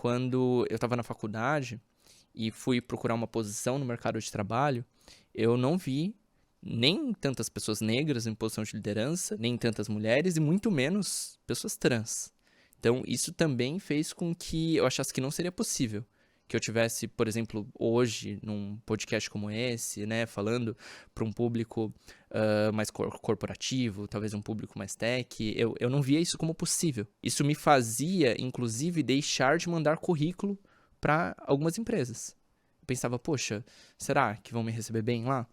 quando eu estava na faculdade e fui procurar uma posição no mercado de trabalho, eu não vi nem tantas pessoas negras em posição de liderança, nem tantas mulheres e muito menos pessoas trans. Então, isso também fez com que eu achasse que não seria possível que eu tivesse, por exemplo, hoje, num podcast como esse, né, falando para um público mais corporativo, talvez um público mais tech, eu não via isso como possível. Isso me fazia, inclusive, deixar de mandar currículo para algumas empresas. Eu pensava, poxa, será que vão me receber bem lá?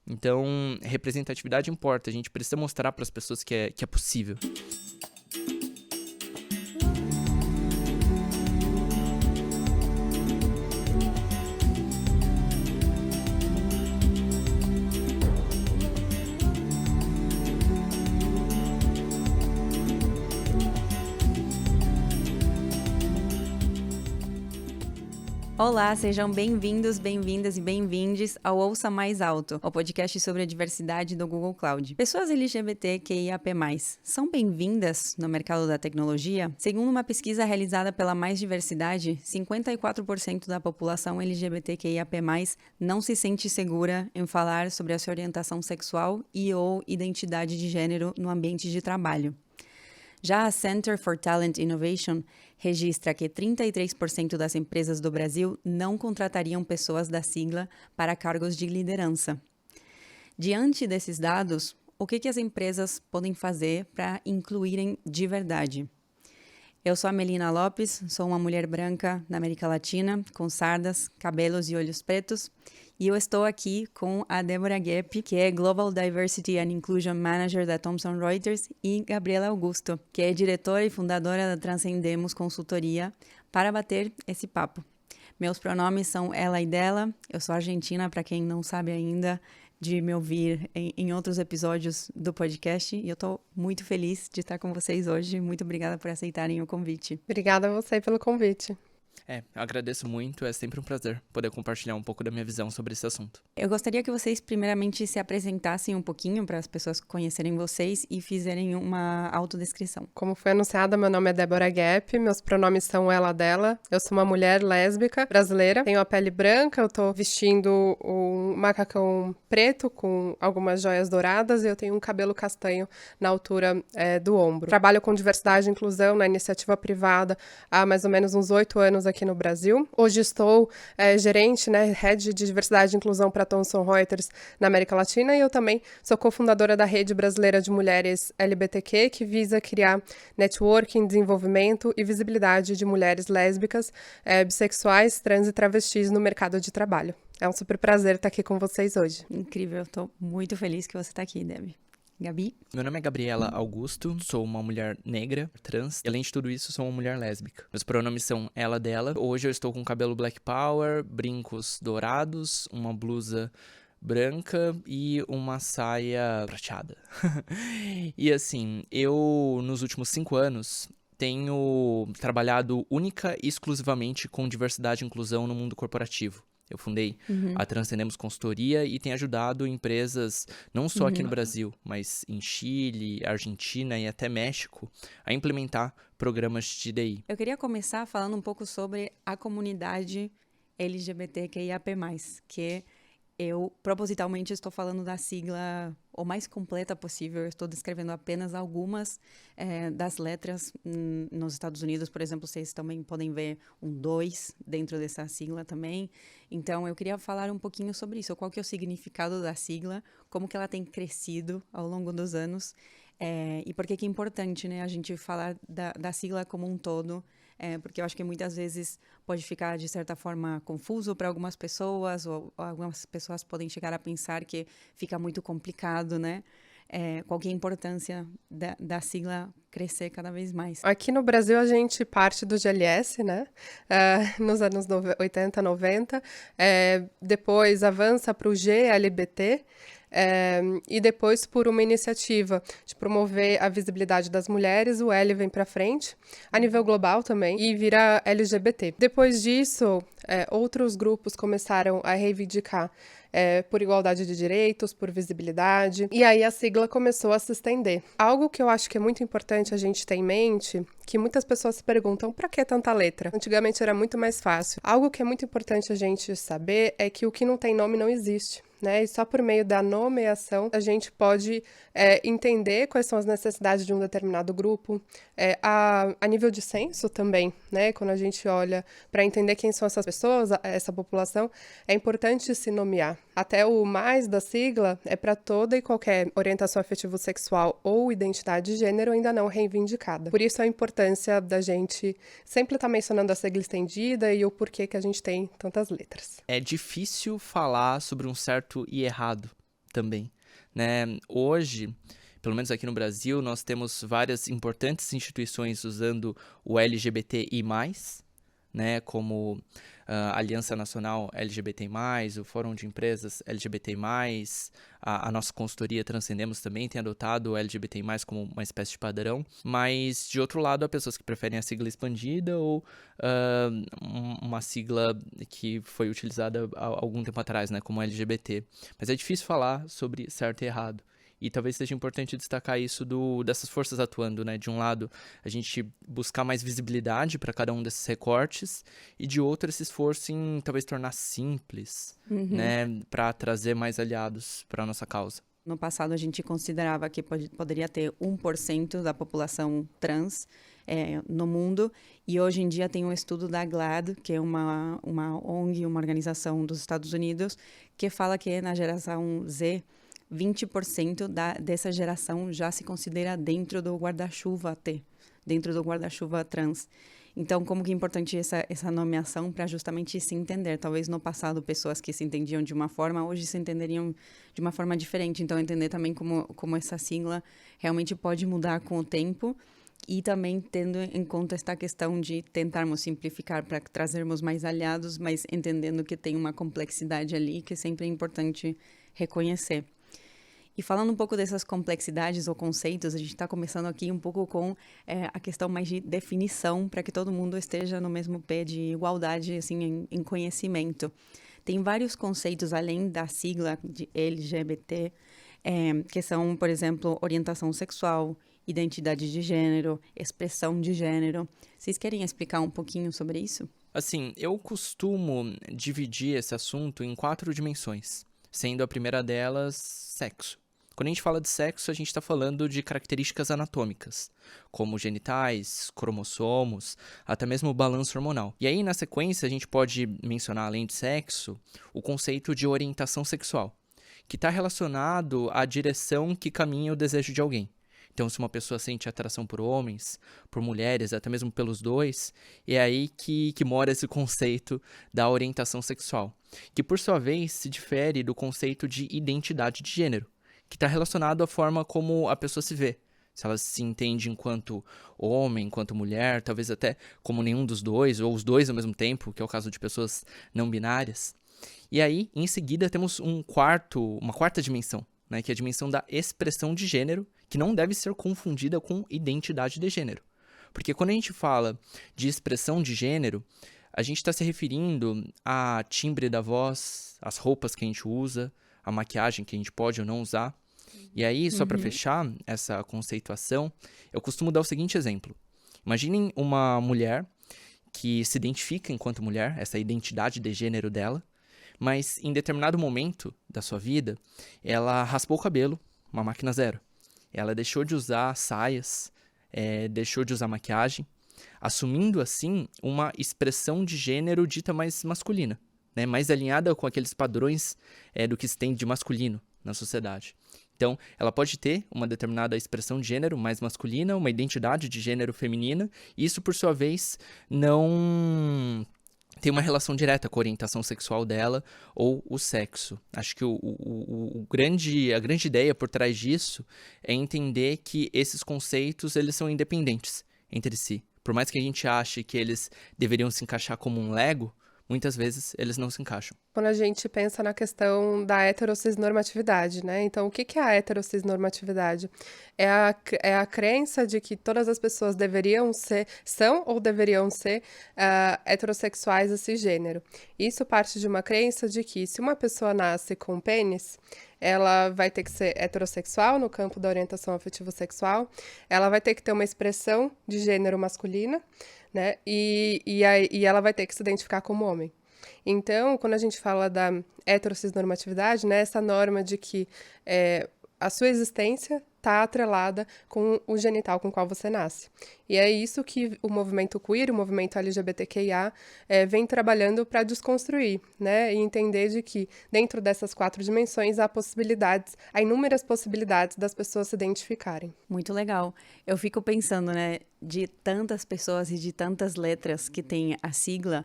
Então, representatividade importa, a gente precisa mostrar para as pessoas que é possível. Olá, sejam bem-vindos, bem-vindas e bem-vindes ao Ouça Mais Alto, o podcast sobre a diversidade do Google Cloud. Pessoas LGBTQIAP+, são bem-vindas no mercado da tecnologia? Segundo uma pesquisa realizada pela Mais Diversidade, 54% da população LGBTQIAP+, não se sente segura em falar sobre a sua orientação sexual e ou identidade de gênero no ambiente de trabalho. Já a Center for Talent Innovation registra que 33% das empresas do Brasil não contratariam pessoas da sigla para cargos de liderança. Diante desses dados, o que as empresas podem fazer para incluírem de verdade? Eu sou a Melina Lopes, sou uma mulher branca na América Latina, com sardas, cabelos e olhos pretos, e eu estou aqui com a Débora Gepp, que é Global Diversity and Inclusion Manager da Thomson Reuters, e Gabriela Augusto, que é diretora e fundadora da Transcendemos Consultoria, para bater esse papo. Meus pronomes são ela e dela, eu sou argentina, para quem não sabe ainda, de me ouvir em outros episódios do podcast, e eu estou muito feliz de estar com vocês hoje. Muito obrigada por aceitarem o convite. Obrigada a você pelo convite. Agradeço muito, é sempre um prazer poder compartilhar um pouco da minha visão sobre esse assunto. Eu gostaria que vocês primeiramente se apresentassem um pouquinho para as pessoas conhecerem vocês e fizerem uma autodescrição. Como foi anunciada, meu nome é Débora Gepp, meus pronomes são ela, dela. Eu sou uma mulher lésbica, brasileira, tenho a pele branca, eu tô vestindo um macacão preto com algumas joias douradas e eu tenho um cabelo castanho na altura do ombro. Trabalho com diversidade e inclusão na iniciativa privada há mais ou menos uns 8 anos aqui no Brasil. Hoje estou gerente, head de diversidade e inclusão para Thomson Reuters na América Latina, e eu também sou cofundadora da Rede Brasileira de Mulheres LGBTQ, que visa criar networking, desenvolvimento e visibilidade de mulheres lésbicas, bissexuais, trans e travestis no mercado de trabalho. É um super prazer estar aqui com vocês hoje. Incrível, estou muito feliz que você está aqui, Debbie. Gabi? Meu nome é Gabriela Augusto, sou uma mulher negra, trans, e além de tudo isso, sou uma mulher lésbica. Meus pronomes são ela, dela. Hoje eu estou com cabelo black power, brincos dourados, uma blusa branca e uma saia prateada. E assim, eu nos últimos 5 anos tenho trabalhado única e exclusivamente com diversidade e inclusão no mundo corporativo. Eu fundei a Transcendemos Consultoria e tenho ajudado empresas, não só aqui no Brasil, mas em Chile, Argentina e até México, a implementar programas de DI. Eu queria começar falando um pouco sobre a comunidade LGBTQIAP+, que eu propositalmente estou falando da sigla o mais completa possível. Eu estou descrevendo apenas algumas das letras. Nos Estados Unidos, por exemplo, vocês também podem ver um 2 dentro dessa sigla também. Então, eu queria falar um pouquinho sobre isso. Qual que é o significado da sigla, como que ela tem crescido ao longo dos anos e por que é importante, né, a gente falar da sigla como um todo. Porque eu acho que muitas vezes pode ficar, de certa forma, confuso para algumas pessoas, ou algumas pessoas podem chegar a pensar que fica muito complicado, né? Qual que é a importância da sigla crescer cada vez mais? Aqui no Brasil, a gente parte do GLS, né? Nos anos 80, 90. Depois avança para o GLBT. E depois, por uma iniciativa de promover a visibilidade das mulheres, o L vem para frente, a nível global também, e vira LGBT. Depois disso, outros grupos começaram a reivindicar por igualdade de direitos, por visibilidade, e aí a sigla começou a se estender. Algo que eu acho que é muito importante a gente ter em mente, que muitas pessoas se perguntam, para que tanta letra? Antigamente era muito mais fácil. Algo que é muito importante a gente saber é que o que não tem nome não existe. E só por meio da nomeação a gente pode entender quais são as necessidades de um determinado grupo, a nível de censo também, quando a gente olha para entender quem são essas pessoas, essa população, é importante se nomear. Até o mais da sigla é para toda e qualquer orientação afetivo-sexual ou identidade de gênero ainda não reivindicada. Por isso a importância da gente sempre estar mencionando a sigla estendida e o porquê que a gente tem tantas letras. É difícil falar sobre um certo e errado também, né? Hoje, pelo menos aqui no Brasil, nós temos várias importantes instituições usando o LGBTI+, né? Como a Aliança Nacional LGBTI+, o Fórum de Empresas LGBTI+, a nossa consultoria Transcendemos também tem adotado o LGBTI+, como uma espécie de padrão, mas de outro lado há pessoas que preferem a sigla expandida ou uma sigla que foi utilizada há algum tempo atrás, né, como LGBT. Mas é difícil falar sobre certo e errado. E talvez seja importante destacar isso dessas forças atuando, né? De um lado, a gente buscar mais visibilidade para cada um desses recortes, e de outro, esse esforço em talvez tornar simples, né? Para trazer mais aliados para a nossa causa. No passado, a gente considerava que poderia ter 1% da população trans no mundo, e hoje em dia tem um estudo da GLAAD, que é uma ONG, uma organização dos Estados Unidos, que fala que na geração Z, 20% dessa geração já se considera dentro do guarda-chuva T, dentro do guarda-chuva trans. Então, como que é importante essa nomeação para justamente se entender? Talvez no passado pessoas que se entendiam de uma forma, hoje se entenderiam de uma forma diferente. Então, entender também como essa sigla realmente pode mudar com o tempo, e também tendo em conta esta questão de tentarmos simplificar para trazermos mais aliados, mas entendendo que tem uma complexidade ali que sempre é importante reconhecer. E falando um pouco dessas complexidades ou conceitos, a gente está começando aqui um pouco com a questão mais de definição, para que todo mundo esteja no mesmo pé de igualdade, assim, em conhecimento. Tem vários conceitos, além da sigla de LGBT, que são, por exemplo, orientação sexual, identidade de gênero, expressão de gênero. Vocês querem explicar um pouquinho sobre isso? Assim, eu costumo dividir esse assunto em 4 dimensões, sendo a primeira delas sexo. Quando a gente fala de sexo, a gente está falando de características anatômicas, como genitais, cromossomos, até mesmo o balanço hormonal. E aí, na sequência, a gente pode mencionar, além de sexo, o conceito de orientação sexual, que está relacionado à direção que caminha o desejo de alguém. Então, se uma pessoa sente atração por homens, por mulheres, até mesmo pelos dois, é aí que mora esse conceito da orientação sexual, que, por sua vez, se difere do conceito de identidade de gênero, que está relacionado à forma como a pessoa se vê. Se ela se entende enquanto homem, enquanto mulher, talvez até como nenhum dos dois, ou os dois ao mesmo tempo, que é o caso de pessoas não binárias. E aí, em seguida, temos uma quarta dimensão, né, que é a dimensão da expressão de gênero, que não deve ser confundida com identidade de gênero. Porque quando a gente fala de expressão de gênero, a gente está se referindo a timbre da voz, as roupas que a gente usa, a maquiagem que a gente pode ou não usar. E aí, só para fechar essa conceituação, eu costumo dar o seguinte exemplo. Imaginem uma mulher que se identifica enquanto mulher, essa identidade de gênero dela, mas em determinado momento da sua vida, ela raspou o cabelo, uma máquina zero. Ela deixou de usar saias, deixou de usar maquiagem, assumindo assim uma expressão de gênero dita mais masculina, né? Mais alinhada com aqueles padrões do que se tem de masculino na sociedade. Então, ela pode ter uma determinada expressão de gênero mais masculina, uma identidade de gênero feminina, e isso, por sua vez, não tem uma relação direta com a orientação sexual dela ou o sexo. Acho que a grande ideia por trás disso é entender que esses conceitos eles são independentes entre si. Por mais que a gente ache que eles deveriam se encaixar como um Lego, muitas vezes eles não se encaixam. Quando a gente pensa na questão da heterocisnormatividade, né? Então, o que é a heterocisnormatividade? É a crença de que todas as pessoas são ou deveriam ser heterossexuais e cisgênero. Isso parte de uma crença de que se uma pessoa nasce com pênis, ela vai ter que ser heterossexual no campo da orientação afetivo-sexual, ela vai ter que ter uma expressão de gênero masculina, né? E ela vai ter que se identificar como homem. Então, quando a gente fala da heterocisnormatividade, né, essa norma de que a sua existência está atrelada com o genital com o qual você nasce. E é isso que o movimento queer, o movimento LGBTQIA, vem trabalhando para desconstruir, né, e entender de que dentro dessas 4 dimensões há inúmeras possibilidades das pessoas se identificarem. Muito legal. Eu fico pensando, né, de tantas pessoas e de tantas letras que tem a sigla,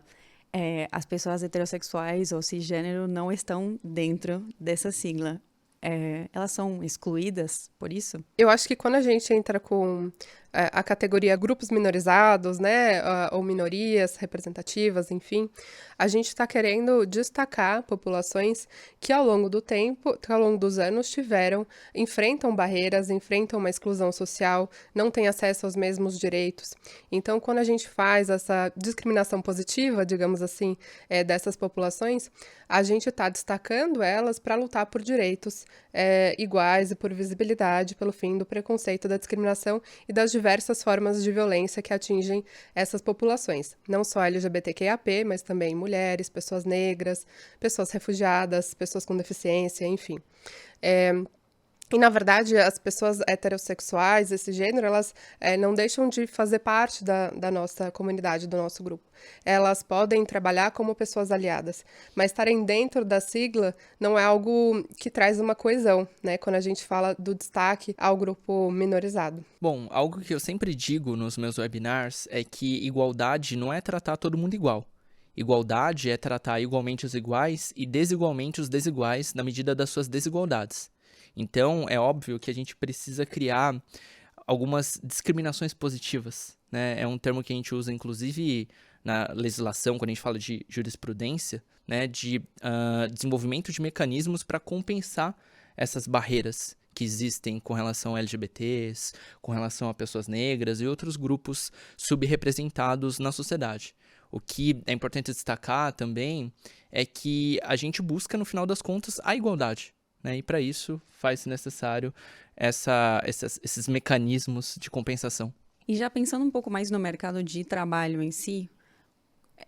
as pessoas heterossexuais ou cisgênero não estão dentro dessa sigla. Elas são excluídas por isso? Eu acho que quando a gente entra com a categoria grupos minorizados, né, ou minorias representativas, enfim, a gente está querendo destacar populações que ao longo do tempo, ao longo dos anos, enfrentam barreiras, enfrentam uma exclusão social, não têm acesso aos mesmos direitos. Então, quando a gente faz essa discriminação positiva, digamos assim, dessas populações, a gente está destacando elas para lutar por direitos iguais e por visibilidade, pelo fim do preconceito, da discriminação e das diversas formas de violência que atingem essas populações. Não só LGBTQIAP, mas também mulheres, pessoas negras, pessoas refugiadas, pessoas com deficiência, enfim. E, na verdade, as pessoas heterossexuais desse gênero, elas não deixam de fazer parte da nossa comunidade, do nosso grupo. Elas podem trabalhar como pessoas aliadas, mas estarem dentro da sigla não é algo que traz uma coesão, né? Quando a gente fala do destaque ao grupo minorizado. Bom, algo que eu sempre digo nos meus webinars é que igualdade não é tratar todo mundo igual. Igualdade é tratar igualmente os iguais e desigualmente os desiguais na medida das suas desigualdades. Então, é óbvio que a gente precisa criar algumas discriminações positivas, né? É um termo que a gente usa, inclusive, na legislação, quando a gente fala de jurisprudência, né? De desenvolvimento de mecanismos para compensar essas barreiras que existem com relação a LGBTs, com relação a pessoas negras e outros grupos subrepresentados na sociedade. O que é importante destacar também é que a gente busca, no final das contas, a igualdade. E para isso faz-se necessário esses mecanismos de compensação. E já pensando um pouco mais no mercado de trabalho em si,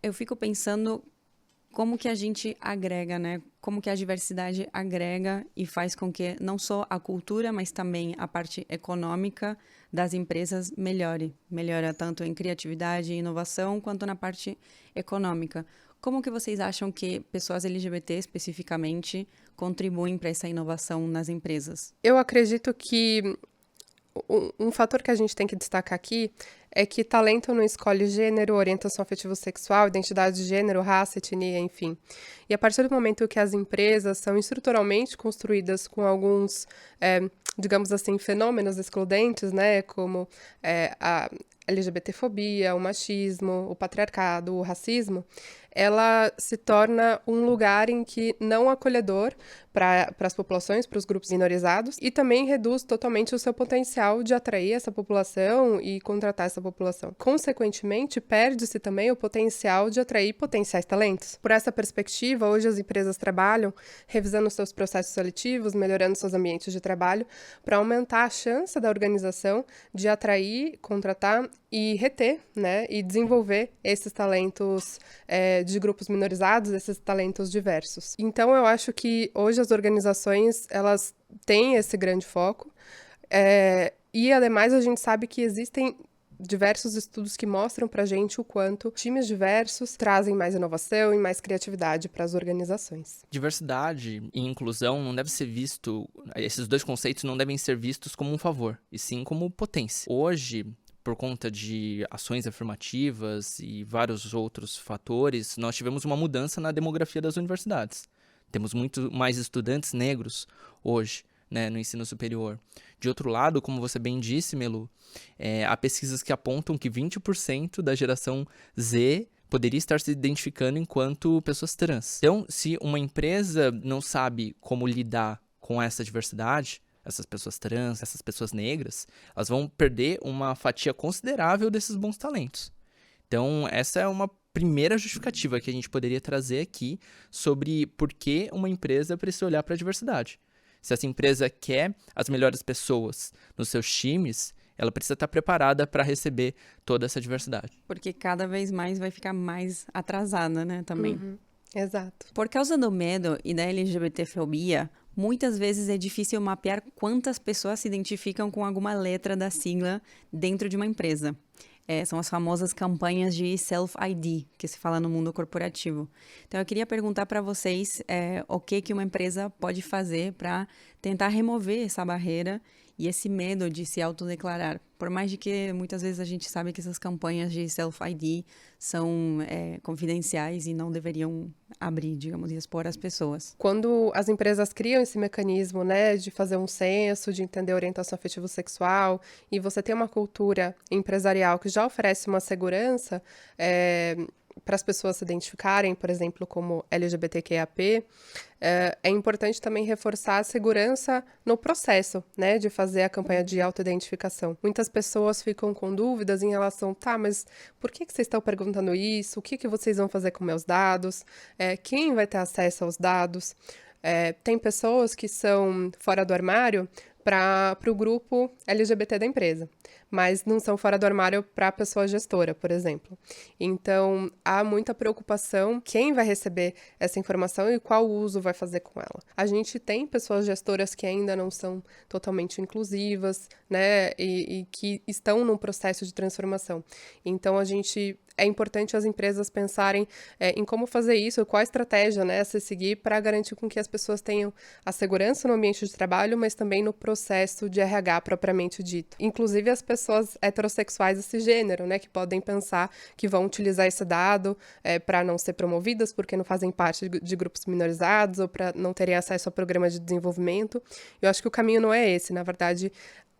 eu fico pensando como que a gente agrega, né? Como que a diversidade agrega e faz com que não só a cultura, mas também a parte econômica das empresas melhora tanto em criatividade e inovação, quanto na parte econômica. Como que vocês acham que pessoas LGBT, especificamente, contribuem para essa inovação nas empresas? Eu acredito que um fator que a gente tem que destacar aqui é que talento não escolhe gênero, orientação afetivo-sexual, identidade de gênero, raça, etnia, enfim. E a partir do momento que as empresas são estruturalmente construídas com alguns, digamos assim, fenômenos excludentes, né, como a LGBTfobia, o machismo, o patriarcado, o racismo, ela se torna um lugar em que não acolhedor para as populações, para os grupos minorizados, e também reduz totalmente o seu potencial de atrair essa população e contratar essa população. Consequentemente, perde-se também o potencial de atrair potenciais talentos. Por essa perspectiva, hoje as empresas trabalham revisando seus processos seletivos, melhorando seus ambientes de trabalho, para aumentar a chance da organização de atrair, contratar e reter, né, e desenvolver esses talentos de grupos minorizados, esses talentos diversos. Então, eu acho que hoje as organizações, elas têm esse grande foco, e, ademais, a gente sabe que existem diversos estudos que mostram pra gente o quanto times diversos trazem mais inovação e mais criatividade para as organizações. Diversidade e inclusão não deve ser visto, esses dois conceitos não devem ser vistos como um favor, e sim como potência. Hoje, por conta de ações afirmativas e vários outros fatores, nós tivemos uma mudança na demografia das universidades. Temos muito mais estudantes negros hoje, né, no ensino superior. De outro lado, como você bem disse, Melu, há pesquisas que apontam que 20% da geração Z poderia estar se identificando enquanto pessoas trans. Então, se uma empresa não sabe como lidar com essa diversidade, essas pessoas trans, essas pessoas negras, elas vão perder uma fatia considerável desses bons talentos. Então, essa é uma primeira justificativa que a gente poderia trazer aqui sobre por que uma empresa precisa olhar para a diversidade. Se essa empresa quer as melhores pessoas nos seus times, ela precisa estar preparada para receber toda essa diversidade. Porque cada vez mais vai ficar mais atrasada, né, também. Exato. Por causa do medo e da LGBTfobia, muitas vezes é difícil mapear quantas pessoas se identificam com alguma letra da sigla dentro de uma empresa. São as famosas campanhas de self-ID, que se fala no mundo corporativo. Então, eu queria perguntar para vocês o que uma empresa pode fazer para tentar remover essa barreira e esse medo de se autodeclarar. Por mais de que muitas vezes a gente sabe que essas campanhas de self-ID são confidenciais e não deveriam abrir, digamos, e expor as pessoas. Quando as empresas criam esse mecanismo, né, de fazer um censo, de entender a orientação afetivo-sexual, e você tem uma cultura empresarial que já oferece uma segurança para as pessoas se identificarem, por exemplo, como LGBTQIAP, é importante também reforçar a segurança no processo, né, de fazer a campanha de autoidentificação. Muitas pessoas ficam com dúvidas em relação, mas por que vocês estão perguntando isso? O que vocês vão fazer com meus dados? Quem vai ter acesso aos dados? Tem pessoas que são fora do armário para o grupo LGBT da empresa, mas não são fora do armário para a pessoa gestora, por exemplo. Então, há muita preocupação quem vai receber essa informação e qual uso vai fazer com ela. A gente tem pessoas gestoras que ainda não são totalmente inclusivas, né, e que estão num processo de transformação. Então, é importante as empresas pensarem em como fazer isso, qual a estratégia, né, a se seguir para garantir com que as pessoas tenham a segurança no ambiente de trabalho, mas também no processo de RH propriamente dito. Inclusive as pessoas heterossexuais e cisgênero, né, que podem pensar que vão utilizar esse dado para não ser promovidas porque não fazem parte de grupos minorizados ou para não terem acesso a programas de desenvolvimento. Eu acho que o caminho não é esse, na verdade.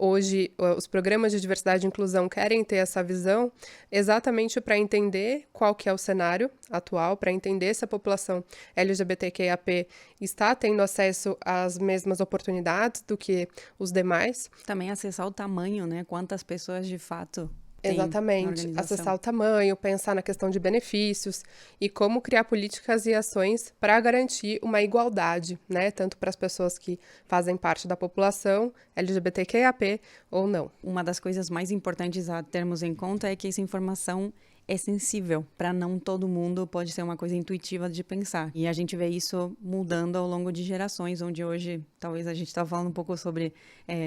Hoje, os programas de diversidade e inclusão querem ter essa visão exatamente para entender qual que é o cenário atual, para entender se a população LGBTQIAP está tendo acesso às mesmas oportunidades do que os demais. Também acessar o tamanho, né? Quantas pessoas de fato Exatamente, acessar o tamanho, pensar na questão de benefícios e como criar políticas e ações para garantir uma igualdade, né, tanto para as pessoas que fazem parte da população LGBTQIAP ou não. Uma das coisas mais importantes a termos em conta é que essa informação é sensível. Para não todo mundo pode ser uma coisa intuitiva de pensar. E a gente vê isso mudando ao longo de gerações, onde hoje, talvez a gente está falando um pouco sobre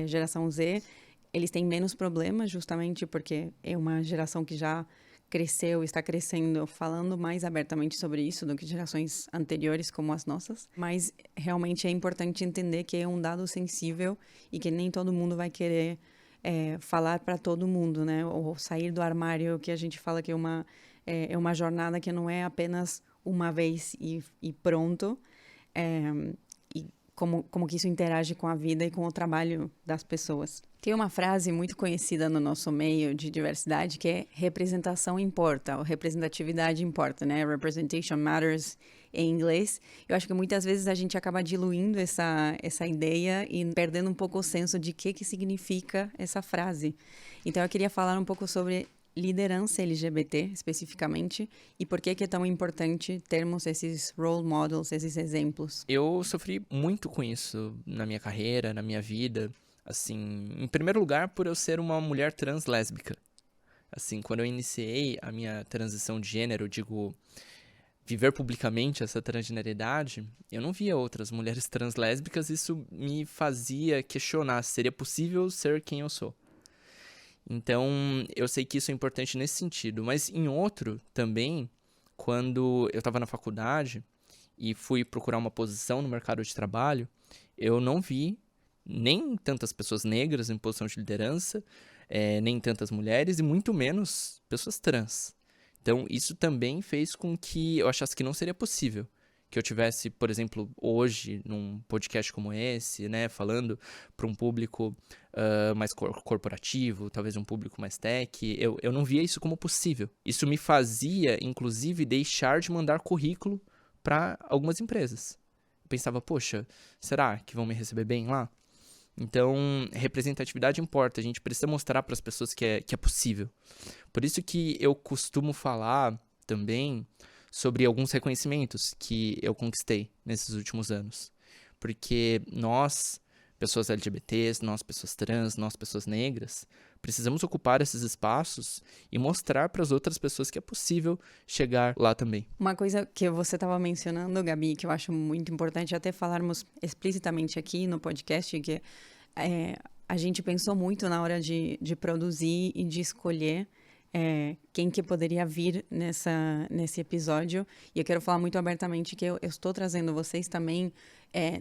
geração Z. Eles têm menos problemas, justamente porque é uma geração que já cresceu, está crescendo, falando mais abertamente sobre isso do que gerações anteriores, como as nossas. Mas realmente é importante entender que é um dado sensível e que nem todo mundo vai querer falar para todo mundo, né? Ou sair do armário, que a gente fala que é uma jornada que não é apenas uma vez e pronto. E como que isso interage com a vida e com o trabalho das pessoas. Tem uma frase muito conhecida no nosso meio de diversidade que é representação importa, ou representatividade importa, né? Representation matters em inglês. Eu acho que muitas vezes a gente acaba diluindo essa ideia e perdendo um pouco o senso de que significa essa frase. Então eu queria falar um pouco sobre liderança LGBT, especificamente, e por que é tão importante termos esses role models, esses exemplos. Eu sofri muito com isso na minha carreira, na minha vida. Assim, em primeiro lugar, por eu ser uma mulher trans lésbica. Assim, quando eu iniciei a minha transição de gênero, digo, viver publicamente essa transgeneridade, eu não via outras mulheres trans lésbicas, isso me fazia questionar se seria possível ser quem eu sou. Então, eu sei que isso é importante nesse sentido, mas em outro também, quando eu estava na faculdade e fui procurar uma posição no mercado de trabalho, eu não vi nem tantas pessoas negras em posição de liderança, nem tantas mulheres e muito menos pessoas trans. Então, isso também fez com que eu achasse que não seria possível que eu tivesse, por exemplo, hoje, num podcast como esse, né, falando para um público mais corporativo, talvez um público mais tech, eu não via isso como possível. Isso me fazia, inclusive, deixar de mandar currículo para algumas empresas. Eu pensava, poxa, será que vão me receber bem lá? Então, representatividade importa, a gente precisa mostrar para as pessoas que é possível. Por isso que eu costumo falar também sobre alguns reconhecimentos que eu conquistei nesses últimos anos. Porque nós, pessoas LGBTs, nós, pessoas trans, nós, pessoas negras, precisamos ocupar esses espaços e mostrar para as outras pessoas que é possível chegar lá também. Uma coisa que você estava mencionando, Gabi, que eu acho muito importante até falarmos explicitamente aqui no podcast, que a gente pensou muito na hora de produzir e de escolher quem que poderia vir nesse episódio. E eu quero falar muito abertamente que eu estou trazendo vocês também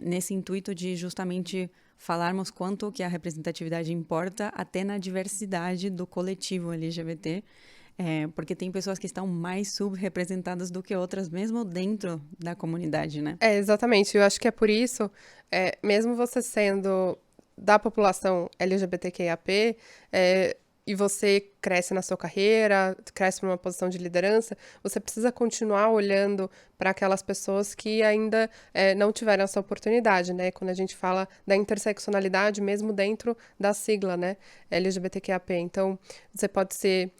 nesse intuito de justamente falarmos quanto que a representatividade importa até na diversidade do coletivo LGBT, porque tem pessoas que estão mais subrepresentadas do que outras, mesmo dentro da comunidade, né? Exatamente. Eu acho que é por isso, mesmo você sendo da população LGBTQIAP, e você cresce na sua carreira, cresce numa posição de liderança, você precisa continuar olhando para aquelas pessoas que ainda não tiveram essa oportunidade, né? Quando a gente fala da interseccionalidade, mesmo dentro da sigla, né? LGBTQIAP. Então, você pode ser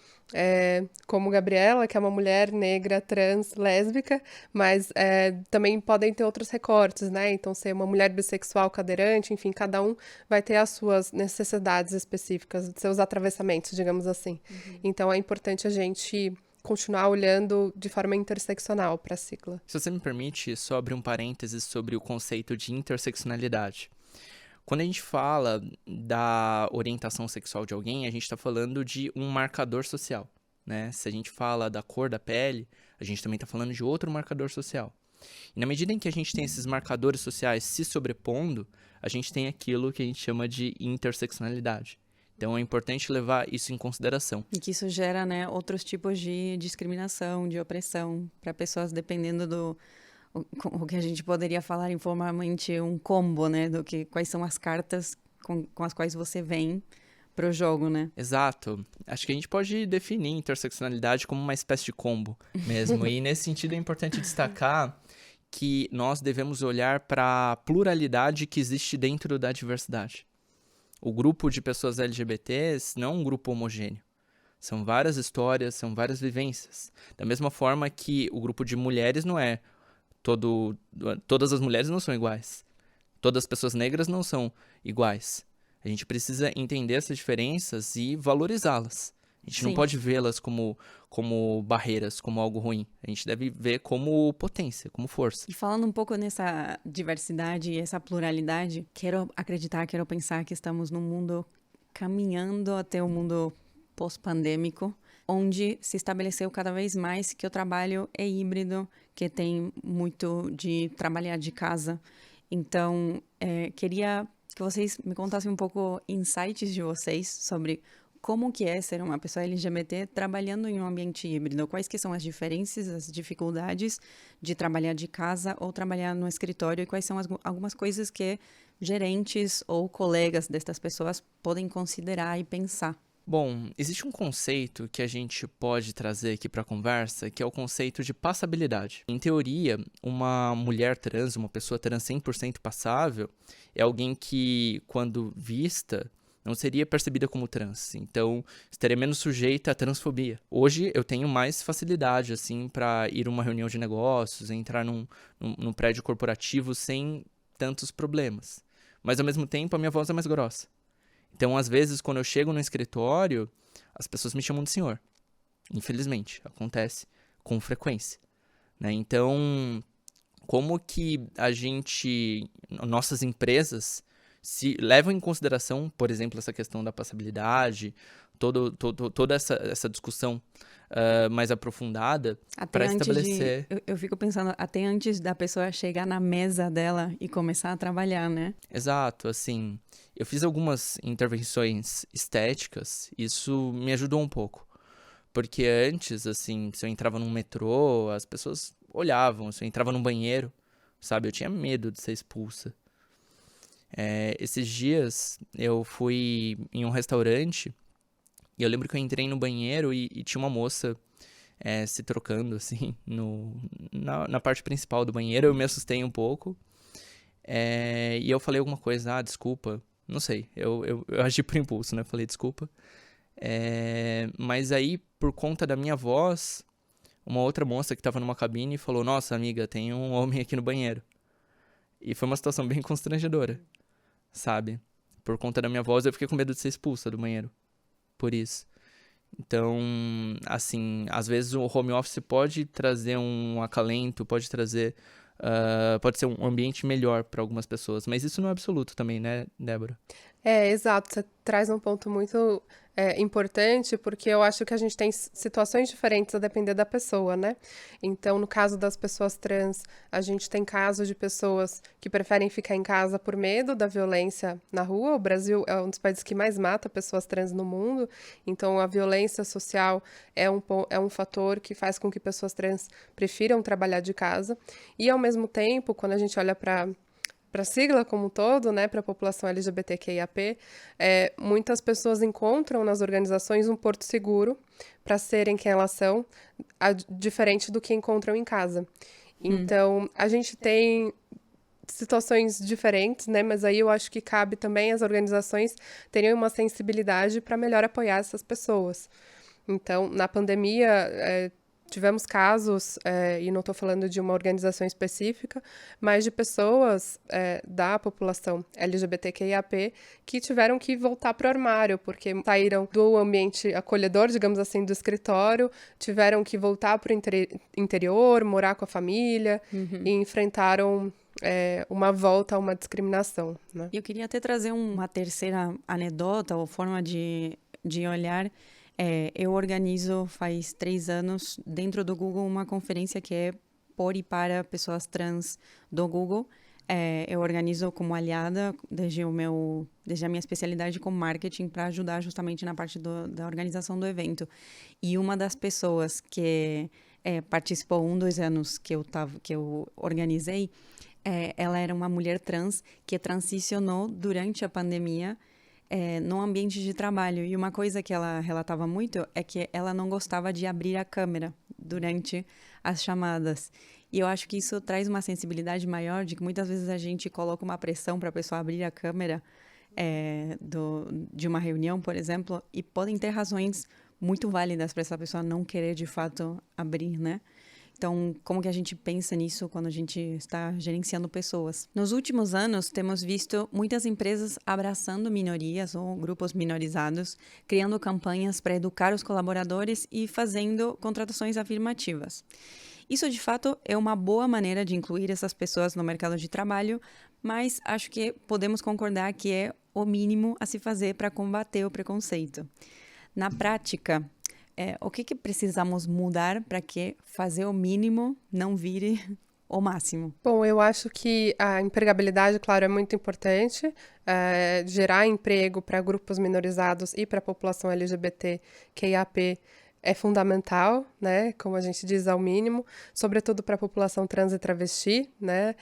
como Gabriela, que é uma mulher negra, trans, lésbica, mas também podem ter outros recortes, né? Então, ser uma mulher bissexual, cadeirante, enfim, cada um vai ter as suas necessidades específicas, seus atravessamentos, digamos assim. Uhum. Então, é importante a gente continuar olhando de forma interseccional para a sigla. Se você me permite, só abrir um parênteses sobre o conceito de interseccionalidade. Quando a gente fala da orientação sexual de alguém, a gente está falando de um marcador social, né? Se a gente fala da cor da pele, a gente também está falando de outro marcador social. E na medida em que a gente tem esses marcadores sociais se sobrepondo, a gente tem aquilo que a gente chama de interseccionalidade. Então, é importante levar isso em consideração. E que isso gera, né, outros tipos de discriminação, de opressão para pessoas dependendo o que a gente poderia falar informalmente um combo, né? Quais são as cartas com as quais você vem pro jogo, né? Exato. Acho que a gente pode definir interseccionalidade como uma espécie de combo mesmo. E nesse sentido é importante destacar que nós devemos olhar para a pluralidade que existe dentro da diversidade. O grupo de pessoas LGBTs não é um grupo homogêneo. São várias histórias, são várias vivências. Da mesma forma que o grupo de mulheres não é todas as mulheres não são iguais. Todas as pessoas negras não são iguais. A gente precisa entender essas diferenças e valorizá-las. A gente não pode vê-las como barreiras, como algo ruim. A gente deve ver como potência, como força. E falando um pouco nessa diversidade e essa pluralidade, quero pensar que estamos num mundo caminhando até um mundo pós-pandêmico, onde se estabeleceu cada vez mais que o trabalho é híbrido, que tem muito de trabalhar de casa. Então, queria que vocês me contassem um pouco insights de vocês sobre como que é ser uma pessoa LGBT trabalhando em um ambiente híbrido. Quais que são as diferenças, as dificuldades de trabalhar de casa ou trabalhar no escritório e quais são algumas coisas que gerentes ou colegas destas pessoas podem considerar e pensar. Bom, existe um conceito que a gente pode trazer aqui para a conversa, que é o conceito de passabilidade. Em teoria, uma mulher trans, uma pessoa trans 100% passável, é alguém que, quando vista, não seria percebida como trans. Então, estaria menos sujeita à transfobia. Hoje, eu tenho mais facilidade, assim, para ir a uma reunião de negócios, entrar num prédio corporativo sem tantos problemas. Mas, ao mesmo tempo, a minha voz é mais grossa. Então, às vezes, quando eu chego no escritório, as pessoas me chamam de senhor. Infelizmente, acontece com frequência, né? Então, como que nossas empresas se levam em consideração, por exemplo, essa questão da passabilidade, toda essa discussão mais aprofundada para estabelecer... Eu fico pensando, até antes da pessoa chegar na mesa dela e começar a trabalhar, né? Exato, assim, eu fiz algumas intervenções estéticas, isso me ajudou um pouco. Porque antes, assim, se eu entrava num metrô, as pessoas olhavam, se eu entrava num banheiro, sabe? Eu tinha medo de ser expulsa. Esses dias eu fui em um restaurante e eu lembro que eu entrei no banheiro e tinha uma moça se trocando, assim, na parte principal do banheiro. Eu me assustei um pouco e eu falei alguma coisa, desculpa, não sei, eu agi por impulso, né? Falei desculpa. Mas aí, por conta da minha voz, uma outra moça que estava numa cabine falou, nossa, amiga, tem um homem aqui no banheiro. E foi uma situação bem constrangedora, sabe? Por conta da minha voz, eu fiquei com medo de ser expulsa do banheiro. Por isso. Então, assim, às vezes o home office pode trazer um acalento, pode ser um ambiente melhor para algumas pessoas. Mas isso não é absoluto também, né, Débora? Exato. Você traz um ponto muito importante, porque eu acho que a gente tem situações diferentes a depender da pessoa, né? Então, no caso das pessoas trans, a gente tem casos de pessoas que preferem ficar em casa por medo da violência na rua. O Brasil é um dos países que mais mata pessoas trans no mundo, então a violência social é um fator que faz com que pessoas trans prefiram trabalhar de casa. E, ao mesmo tempo, quando a gente olha para a sigla como um todo, né, para a população LGBTQIAP, muitas pessoas encontram nas organizações um porto seguro para serem quem elas são, diferente do que encontram em casa. Então, a gente tem situações diferentes, né, mas aí eu acho que cabe também as organizações terem uma sensibilidade para melhor apoiar essas pessoas. Então, na pandemia, tivemos casos, e não estou falando de uma organização específica, mas de pessoas da população LGBTQIAP que tiveram que voltar para o armário, porque saíram do ambiente acolhedor, digamos assim, do escritório, tiveram que voltar para o interior, morar com a família, e enfrentaram uma volta a uma discriminação, né? Eu queria até trazer uma terceira anedota ou forma de olhar. Eu organizo faz 3 anos dentro do Google uma conferência que é por e para pessoas trans do Google. Eu organizo como aliada desde a minha especialidade com marketing para ajudar justamente na parte da organização do evento. E uma das pessoas que participou 2 anos que eu organizei, ela era uma mulher trans que transicionou durante a pandemia no ambiente de trabalho. E uma coisa que ela relatava muito é que ela não gostava de abrir a câmera durante as chamadas. E eu acho que isso traz uma sensibilidade maior de que muitas vezes a gente coloca uma pressão para a pessoa abrir a câmera de uma reunião, por exemplo, e podem ter razões muito válidas para essa pessoa não querer de fato abrir, né? Então, como que a gente pensa nisso quando a gente está gerenciando pessoas? Nos últimos anos, temos visto muitas empresas abraçando minorias ou grupos minorizados, criando campanhas para educar os colaboradores e fazendo contratações afirmativas. Isso, de fato, é uma boa maneira de incluir essas pessoas no mercado de trabalho, mas acho que podemos concordar que é o mínimo a se fazer para combater o preconceito. Na prática, o que precisamos mudar para que fazer o mínimo não vire o máximo? Bom, eu acho que a empregabilidade, claro, é muito importante. Gerar emprego para grupos minorizados e para a população LGBTQIAP é fundamental, né? Como a gente diz, ao mínimo, sobretudo para a população trans e travesti, né?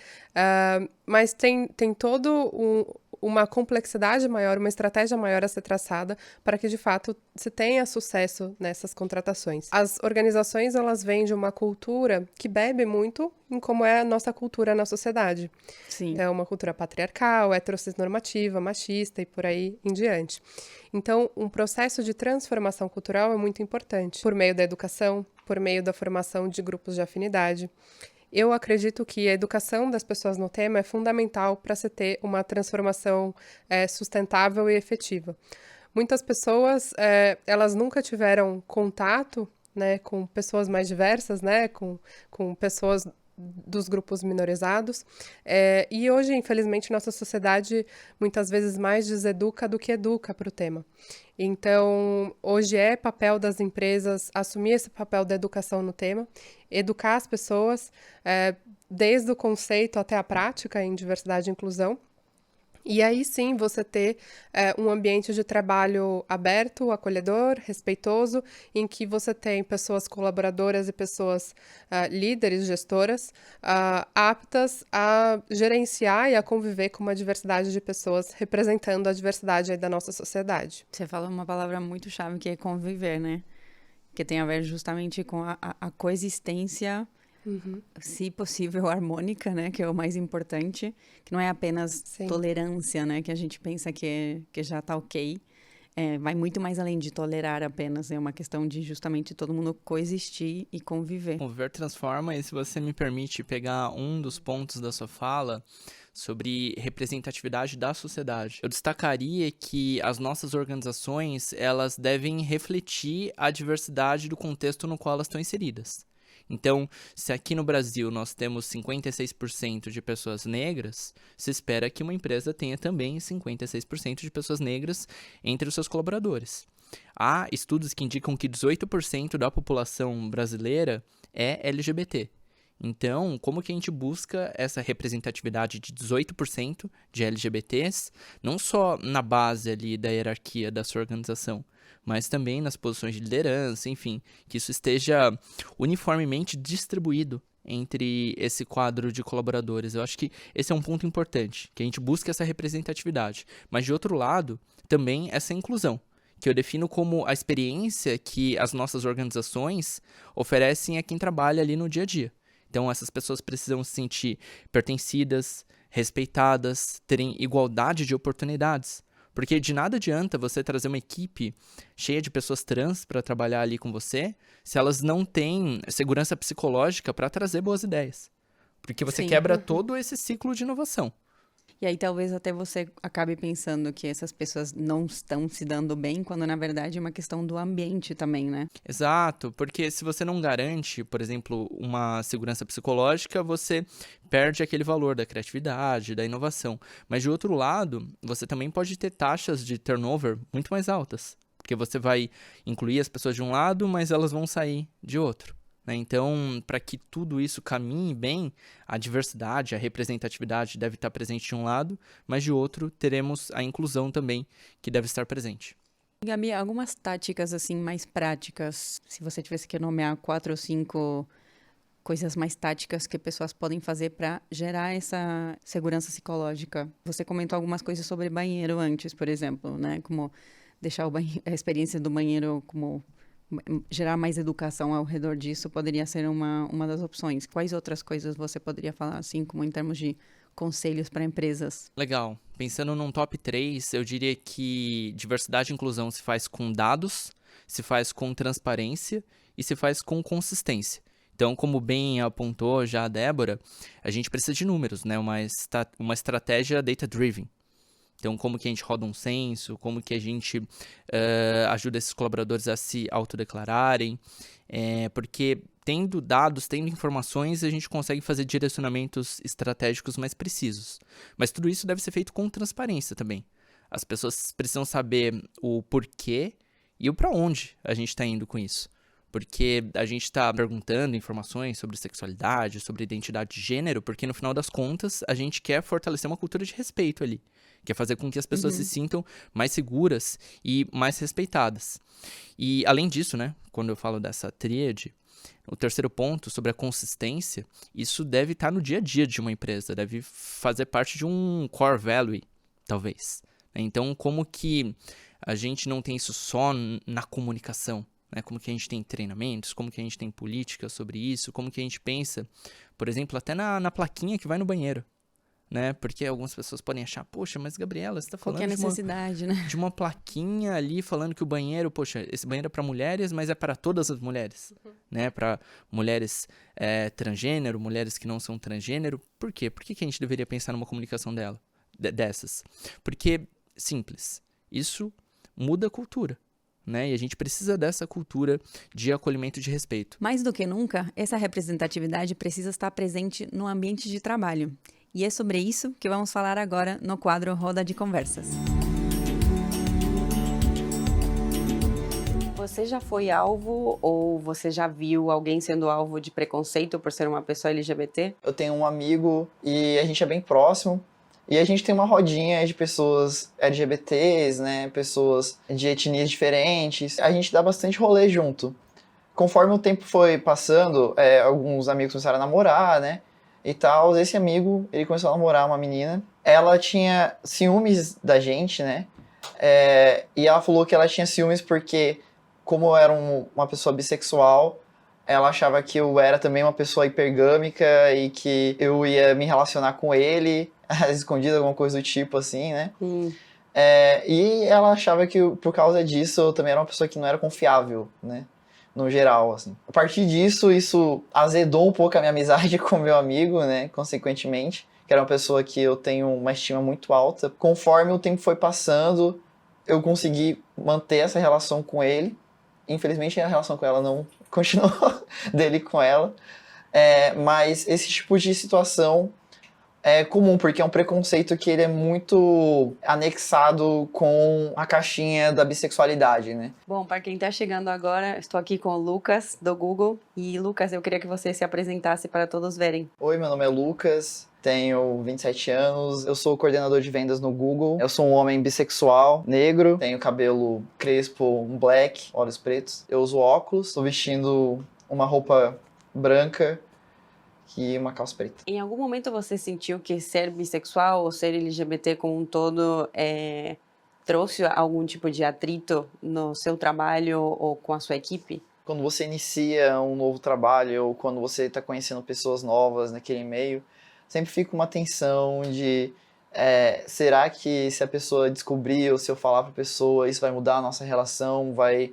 Mas tem todo uma complexidade maior, uma estratégia maior a ser traçada para que, de fato, se tenha sucesso nessas contratações. As organizações, elas vêm de uma cultura que bebe muito em como é a nossa cultura na sociedade. Sim. É uma cultura patriarcal, heteronormativa, machista e por aí em diante. Então, um processo de transformação cultural é muito importante, por meio da educação, por meio da formação de grupos de afinidade. Eu acredito que a educação das pessoas no tema é fundamental para se ter uma transformação sustentável e efetiva. Muitas pessoas, elas nunca tiveram contato, né, com pessoas mais diversas, né, com pessoas dos grupos minorizados, e hoje, infelizmente, nossa sociedade muitas vezes mais deseduca do que educa para o tema. Então, hoje é papel das empresas assumir esse papel da educação no tema, educar as pessoas, desde o conceito até a prática em diversidade e inclusão, E aí sim você ter um ambiente de trabalho aberto, acolhedor, respeitoso, em que você tem pessoas colaboradoras e pessoas líderes, gestoras, aptas a gerenciar e a conviver com uma diversidade de pessoas representando a diversidade aí da nossa sociedade. Você fala uma palavra muito chave que é conviver, né? Que tem a ver justamente com a coexistência, se possível, harmônica, né? Que é o mais importante. Que não é apenas Sim. tolerância, né? Que a gente pensa que já tá ok. Vai muito mais além de tolerar apenas. É uma questão de justamente todo mundo coexistir e conviver. Conviver transforma, e se você me permite pegar um dos pontos da sua fala sobre representatividade da sociedade, eu destacaria que as nossas organizações, elas devem refletir a diversidade do contexto no qual elas estão inseridas. Então, se aqui no Brasil nós temos 56% de pessoas negras, se espera que uma empresa tenha também 56% de pessoas negras entre os seus colaboradores. Há estudos que indicam que 18% da população brasileira é LGBT. Então, como que a gente busca essa representatividade de 18% de LGBTs, não só na base ali da hierarquia da sua organização, mas também nas posições de liderança, enfim, que isso esteja uniformemente distribuído entre esse quadro de colaboradores. Eu acho que esse é um ponto importante, que a gente busque essa representatividade. Mas, de outro lado, também essa inclusão, que eu defino como a experiência que as nossas organizações oferecem a quem trabalha ali no dia a dia. Então, essas pessoas precisam se sentir pertencidas, respeitadas, terem igualdade de oportunidades. Porque de nada adianta você trazer uma equipe cheia de pessoas trans para trabalhar ali com você, se elas não têm segurança psicológica para trazer boas ideias. Porque você quebra todo esse ciclo de inovação. E aí talvez até você acabe pensando que essas pessoas não estão se dando bem, quando na verdade é uma questão do ambiente também, né? Exato, porque se você não garante, por exemplo, uma segurança psicológica, você perde aquele valor da criatividade, da inovação. Mas de outro lado, você também pode ter taxas de turnover muito mais altas, porque você vai incluir as pessoas de um lado, mas elas vão sair de outro. Então, para que tudo isso caminhe bem, a diversidade, a representatividade deve estar presente de um lado, mas de outro teremos a inclusão também, que deve estar presente. Gabi, algumas táticas assim mais práticas, se você tivesse que nomear 4 ou 5 coisas mais táticas que pessoas podem fazer para gerar essa segurança psicológica. Você comentou algumas coisas sobre banheiro antes, por exemplo, né? Como deixar a experiência do banheiro como gerar mais educação ao redor disso poderia ser uma das opções. Quais outras coisas você poderia falar, assim, como em termos de conselhos para empresas? Legal. Pensando num top 3, eu diria que diversidade e inclusão se faz com dados, se faz com transparência e se faz com consistência. Então, como bem apontou já a Débora, a gente precisa de números, né? Uma estratégia data-driven. Então, como que a gente roda um censo, como que a gente ajuda esses colaboradores a se autodeclararem, porque tendo dados, tendo informações, a gente consegue fazer direcionamentos estratégicos mais precisos. Mas tudo isso deve ser feito com transparência também. As pessoas precisam saber o porquê e o para onde a gente está indo com isso. Porque a gente está perguntando informações sobre sexualidade, sobre identidade de gênero, porque no final das contas a gente quer fortalecer uma cultura de respeito ali. Quer fazer com que as pessoas se sintam mais seguras e mais respeitadas. E além disso, né, quando eu falo dessa tríade, o terceiro ponto sobre a consistência, isso deve estar no dia a dia de uma empresa, deve fazer parte de um core value, talvez. Então, como que a gente não tem isso só na comunicação? Né? Como que a gente tem treinamentos, como que a gente tem políticas sobre isso, como que a gente pensa, por exemplo, até na plaquinha que vai no banheiro. Né? Porque algumas pessoas podem achar, poxa, mas Gabriela, você está falando necessidade, né? de uma plaquinha ali falando que o banheiro, poxa, esse banheiro é para mulheres, mas é para todas as mulheres, né? Para mulheres transgênero, mulheres que não são transgênero. Por quê? Por que a gente deveria pensar numa comunicação dessas? Porque, simples, isso muda a cultura. Né? E a gente precisa dessa cultura de acolhimento e de respeito. Mais do que nunca, essa representatividade precisa estar presente no ambiente de trabalho. E é sobre isso que vamos falar agora no quadro Roda de Conversas. Você já foi alvo ou você já viu alguém sendo alvo de preconceito por ser uma pessoa LGBT? Eu tenho um amigo e a gente é bem próximo. E a gente tem uma rodinha de pessoas LGBTs, né? Pessoas de etnias diferentes. A gente dá bastante rolê junto. Conforme o tempo foi passando, alguns amigos começaram a namorar, né? E tal. Esse amigo, ele começou a namorar uma menina. Ela tinha ciúmes da gente, né? E ela falou que ela tinha ciúmes porque, como eu era uma pessoa bissexual, ela achava que eu era também uma pessoa hipergâmica e que eu ia me relacionar com ele, escondido, alguma coisa do tipo assim, né? E ela achava que, por causa disso, eu também era uma pessoa que não era confiável, né? No geral, assim. A partir disso, isso azedou um pouco a minha amizade com o meu amigo, né? Consequentemente, que era uma pessoa que eu tenho uma estima muito alta. Conforme o tempo foi passando, eu consegui manter essa relação com ele. Infelizmente, a relação com ela não continuou dele com ela. Mas esse tipo de situação é comum, porque é um preconceito que ele é muito anexado com a caixinha da bissexualidade, né? Bom, para quem está chegando agora, estou aqui com o Lucas, do Google. E, Lucas, eu queria que você se apresentasse para todos verem. Oi, meu nome é Lucas, tenho 27 anos, eu sou coordenador de vendas no Google. Eu sou um homem bissexual, negro, tenho cabelo crespo, um black, olhos pretos. Eu uso óculos, estou vestindo uma roupa branca e uma calça preta. Em algum momento você sentiu que ser bissexual ou ser LGBT como um todo trouxe algum tipo de atrito no seu trabalho ou com a sua equipe? Quando você inicia um novo trabalho ou quando você está conhecendo pessoas novas naquele meio, sempre fica uma tensão de será que se a pessoa descobrir ou se eu falar para a pessoa, isso vai mudar a nossa relação, vai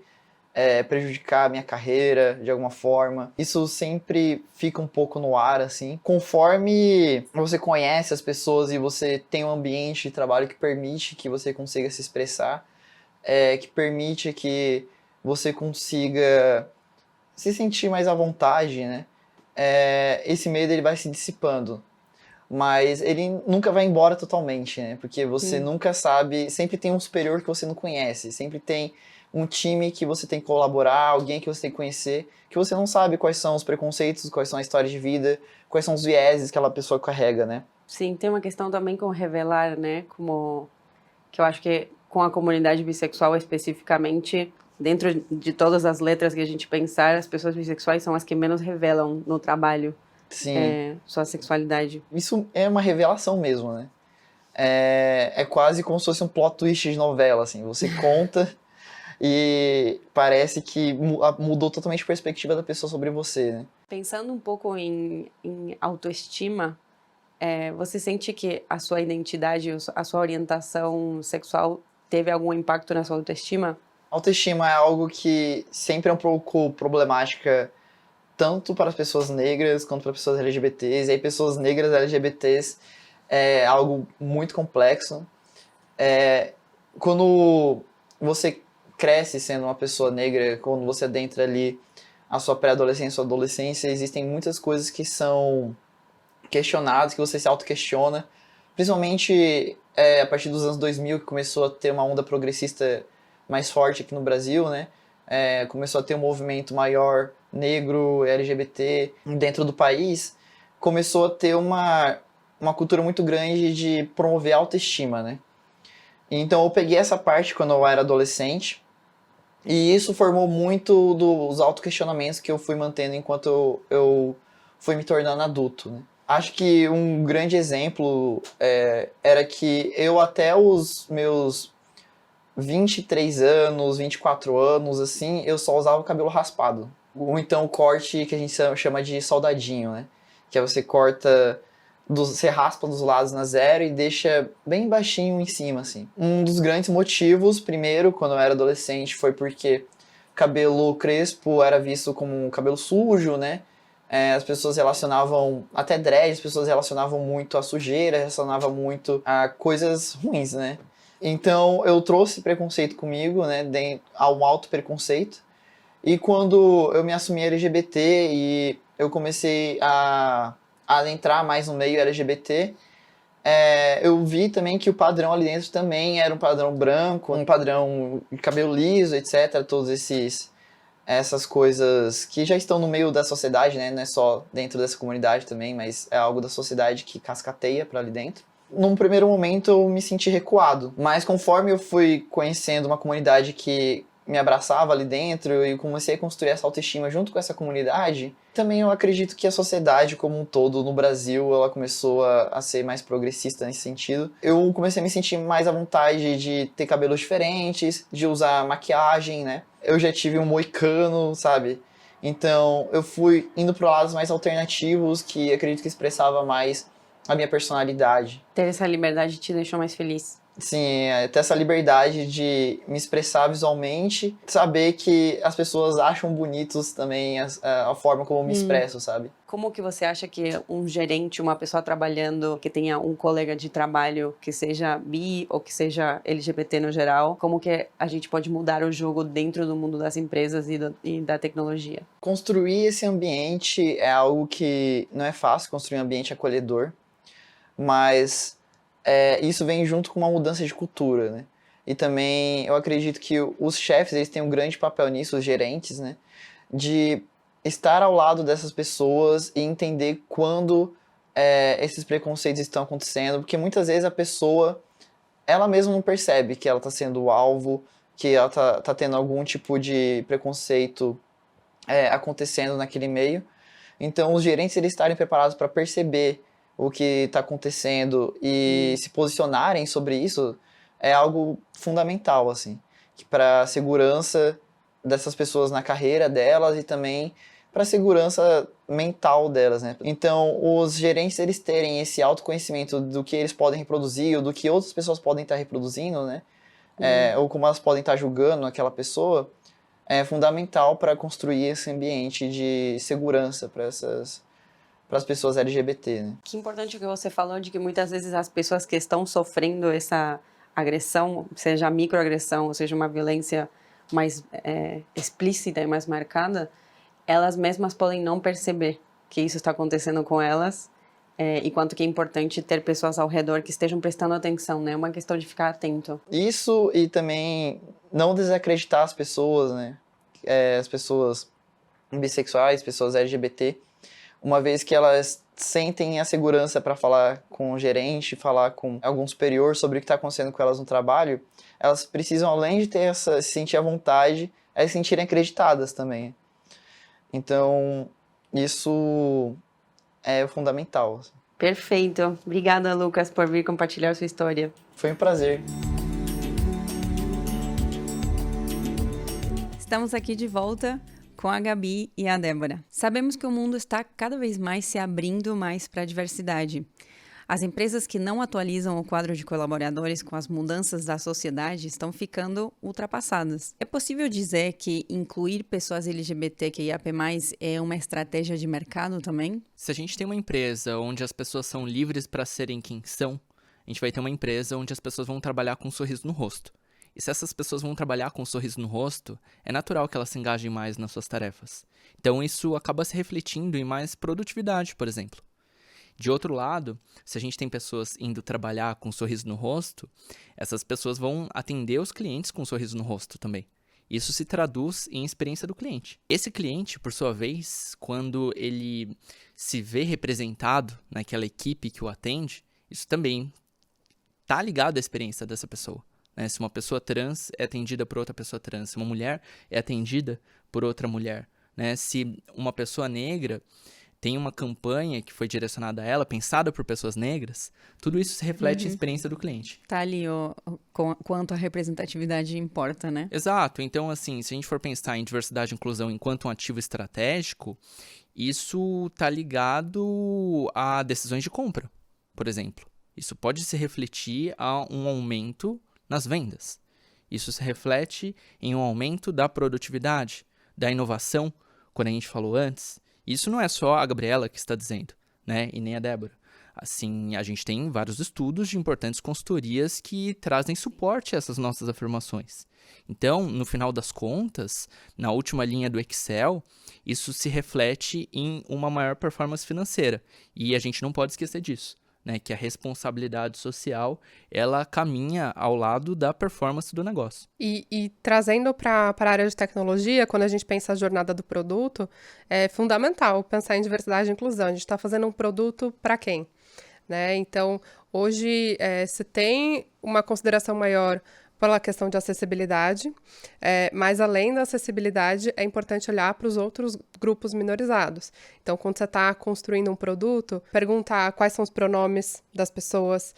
prejudicar a minha carreira de alguma forma. Isso sempre fica um pouco no ar, assim. Conforme você conhece as pessoas e você tem um ambiente de trabalho que permite que você consiga se expressar, que permite que você consiga se sentir mais à vontade, né? Esse medo ele vai se dissipando. Mas ele nunca vai embora totalmente, né? Porque você nunca sabe, sempre tem um superior que você não conhece, sempre tem um time que você tem que colaborar, alguém que você tem que conhecer, que você não sabe quais são os preconceitos, quais são a história de vida, quais são os vieses que aquela pessoa carrega, né? Sim, tem uma questão também com revelar, né? Como que eu acho que com a comunidade bissexual especificamente, dentro de todas as letras que a gente pensar, as pessoas bissexuais são as que menos revelam no trabalho. Sim. Sua sexualidade. Isso é uma revelação mesmo, né? É quase como se fosse um plot twist de novela, assim. Você conta e parece que mudou totalmente a perspectiva da pessoa sobre você, né? Pensando um pouco em autoestima, você sente que a sua identidade, a sua orientação sexual teve algum impacto na sua autoestima? Autoestima é algo que sempre é um pouco problemática, tanto para as pessoas negras quanto para pessoas LGBTs. E aí, pessoas negras LGBTs é algo muito complexo. Quando você cresce sendo uma pessoa negra, quando você adentra ali a sua pré-adolescência, sua adolescência, existem muitas coisas que são questionadas, que você se auto-questiona. Principalmente a partir dos anos 2000, que começou a ter uma onda progressista mais forte aqui no Brasil, né? Começou a ter um movimento maior negro, LGBT dentro do país, começou a ter uma cultura muito grande de promover a autoestima, né? Então eu peguei essa parte quando eu era adolescente e isso formou muito dos autoquestionamentos que eu fui mantendo enquanto eu fui me tornando adulto, né? Acho que um grande exemplo era que eu até os meus 23 anos, 24 anos, assim, eu só usava o cabelo raspado. Ou então o corte que a gente chama de soldadinho, né? Que é você corta, você raspa dos lados na zero e deixa bem baixinho em cima, assim. Um dos grandes motivos, primeiro, quando eu era adolescente, foi porque cabelo crespo era visto como um cabelo sujo, né? As pessoas relacionavam, até dread, as pessoas relacionavam muito a sujeira, relacionavam muito a coisas ruins, né? Então eu trouxe preconceito comigo, né? Um alto preconceito. E quando eu me assumi LGBT e eu comecei a adentrar mais no meio LGBT, eu vi também que o padrão ali dentro também era um padrão branco, um padrão de cabelo liso, etc. Todos essas coisas que já estão no meio da sociedade, né? Não é só dentro dessa comunidade também, mas é algo da sociedade que cascateia para ali dentro. Num primeiro momento eu me senti recuado, mas conforme eu fui conhecendo uma comunidade que me abraçava ali dentro e comecei a construir essa autoestima junto com essa comunidade, também eu acredito que a sociedade como um todo no Brasil, ela começou a ser mais progressista nesse sentido. Eu comecei a me sentir mais à vontade de ter cabelos diferentes, de usar maquiagem, né? Eu já tive um moicano, sabe? Então eu fui indo para lados mais alternativos que acredito que expressava mais a minha personalidade. Ter essa liberdade te deixou mais feliz. Sim, ter essa liberdade de me expressar visualmente, saber que as pessoas acham bonitos também a forma como eu me expresso, sabe? Como que você acha que um gerente, uma pessoa trabalhando, que tenha um colega de trabalho que seja bi ou que seja LGBT no geral, como que a gente pode mudar o jogo dentro do mundo das empresas e da tecnologia? Construir esse ambiente é algo que não é fácil, construir um ambiente acolhedor, mas isso vem junto com uma mudança de cultura, né? E também eu acredito que os chefes, eles têm um grande papel nisso, os gerentes, né? De estar ao lado dessas pessoas e entender quando esses preconceitos estão acontecendo, porque muitas vezes a pessoa, ela mesma não percebe que ela está sendo alvo, que ela tá tendo algum tipo de preconceito acontecendo naquele meio. Então, os gerentes, eles estarem preparados para perceber o que está acontecendo e se posicionarem sobre isso é algo fundamental, assim, para a segurança dessas pessoas na carreira delas e também para a segurança mental delas, né? Então, os gerentes, eles terem esse autoconhecimento do que eles podem reproduzir ou do que outras pessoas podem estar reproduzindo, né? Ou como elas podem estar julgando aquela pessoa, é fundamental para construir esse ambiente de segurança para as pessoas LGBT, né? Que importante o que você falou de que muitas vezes as pessoas que estão sofrendo essa agressão, seja microagressão ou seja uma violência mais explícita e mais marcada, elas mesmas podem não perceber que isso está acontecendo com elas e quanto que é importante ter pessoas ao redor que estejam prestando atenção, né? É uma questão de ficar atento. Isso e também não desacreditar as pessoas, né? As pessoas bissexuais, pessoas LGBT, uma vez que elas sentem a segurança para falar com o gerente, falar com algum superior sobre o que está acontecendo com elas no trabalho, elas precisam, além de ter se sentir à vontade, se sentirem acreditadas também. Então, isso é fundamental. Perfeito. Obrigada, Lucas, por vir compartilhar sua história. Foi um prazer. Estamos aqui de volta com a Gabi e a Débora. Sabemos que o mundo está cada vez mais se abrindo mais para a diversidade. As empresas que não atualizam o quadro de colaboradores com as mudanças da sociedade estão ficando ultrapassadas. É possível dizer que incluir pessoas LGBTQIAP+, é uma estratégia de mercado também? Se a gente tem uma empresa onde as pessoas são livres para serem quem são, a gente vai ter uma empresa onde as pessoas vão trabalhar com um sorriso no rosto. E se essas pessoas vão trabalhar com um sorriso no rosto, é natural que elas se engajem mais nas suas tarefas. Então isso acaba se refletindo em mais produtividade, por exemplo. De outro lado, se a gente tem pessoas indo trabalhar com um sorriso no rosto, essas pessoas vão atender os clientes com um sorriso no rosto também. Isso se traduz em experiência do cliente. Esse cliente, por sua vez, quando ele se vê representado naquela equipe que o atende, isso também está ligado à experiência dessa pessoa. Se uma pessoa trans é atendida por outra pessoa trans, se uma mulher é atendida por outra mulher, se uma pessoa negra tem uma campanha que foi direcionada a ela, pensada por pessoas negras, tudo isso se reflete na experiência do cliente. Tá ali quanto a representatividade importa, né? Exato. Então, assim, se a gente for pensar em diversidade e inclusão enquanto um ativo estratégico, isso tá ligado a decisões de compra, por exemplo. Isso pode se refletir a um aumento nas vendas. Isso se reflete em um aumento da produtividade, da inovação, quando a gente falou antes. Isso não é só a Gabriela que está dizendo, né? E nem a Débora. Assim, a gente tem vários estudos de importantes consultorias que trazem suporte a essas nossas afirmações. Então, no final das contas, na última linha do Excel, isso se reflete em uma maior performance financeira. E a gente não pode esquecer disso. Que a responsabilidade social, ela caminha ao lado da performance do negócio. E trazendo para a área de tecnologia, quando a gente pensa a jornada do produto, é fundamental pensar em diversidade e inclusão. A gente está fazendo um produto para quem? né? Então, hoje, se tem uma consideração maior pela questão de acessibilidade, mas além da acessibilidade, é importante olhar para os outros grupos minorizados. Então, quando você está construindo um produto, perguntar quais são os pronomes das pessoas,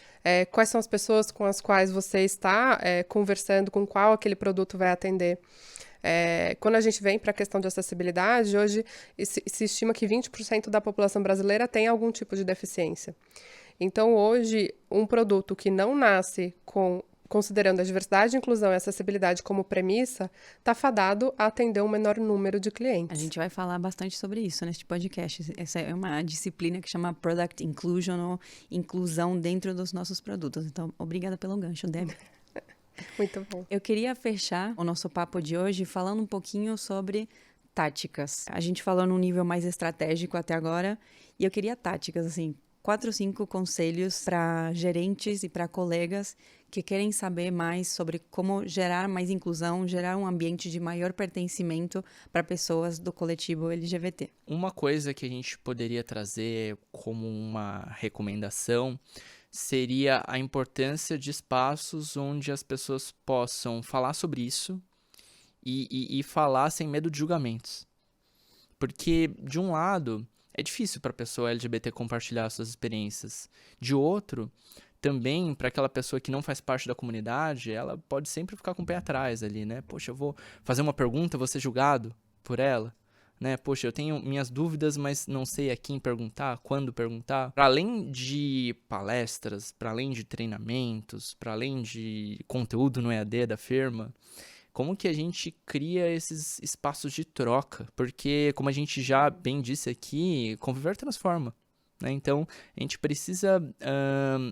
quais são as pessoas com as quais você está conversando, com qual aquele produto vai atender. Quando a gente vem para a questão de acessibilidade, hoje se estima que 20% da população brasileira tem algum tipo de deficiência. Então, hoje, um produto que não nasce considerando a diversidade, inclusão e acessibilidade como premissa, está fadado a atender um menor número de clientes. A gente vai falar bastante sobre isso neste podcast. Essa é uma disciplina que chama Product Inclusion, ou inclusão dentro dos nossos produtos. Então, obrigada pelo gancho, Deb. Muito bom. Eu queria fechar o nosso papo de hoje falando um pouquinho sobre táticas. A gente falou num nível mais estratégico até agora, e eu queria táticas, assim, 4 ou 5 conselhos para gerentes e para colegas que querem saber mais sobre como gerar mais inclusão, gerar um ambiente de maior pertencimento para pessoas do coletivo LGBT. Uma coisa que a gente poderia trazer como uma recomendação seria a importância de espaços onde as pessoas possam falar sobre isso e falar sem medo de julgamentos. Porque, de um lado, é difícil para a pessoa LGBT compartilhar suas experiências. De outro, também, para aquela pessoa que não faz parte da comunidade, ela pode sempre ficar com o pé atrás ali, né? Poxa, eu vou fazer uma pergunta, vou ser julgado por ela, né? Poxa, eu tenho minhas dúvidas, mas não sei a quem perguntar, quando perguntar. Para além de palestras, para além de treinamentos, para além de conteúdo no EAD da firma, como que a gente cria esses espaços de troca? Porque, como a gente já bem disse aqui, conviver transforma. Então, a gente precisa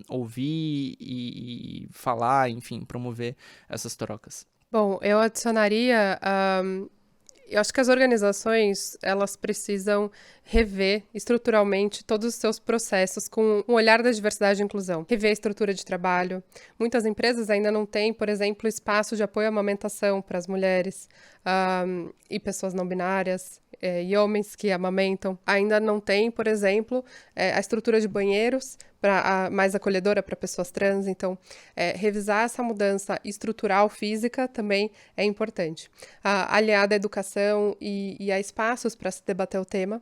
ouvir e falar, enfim, promover essas trocas. Bom, eu adicionaria... eu acho que as organizações, elas precisam rever estruturalmente todos os seus processos com um olhar da diversidade e inclusão. Rever a estrutura de trabalho. Muitas empresas ainda não têm, por exemplo, espaço de apoio à amamentação para as mulheres e pessoas não binárias. E homens que amamentam. Ainda não tem, por exemplo, a estrutura de banheiros mais acolhedora para pessoas trans. Então, revisar essa mudança estrutural física também é importante. Aliada à educação e a espaços para se debater o tema,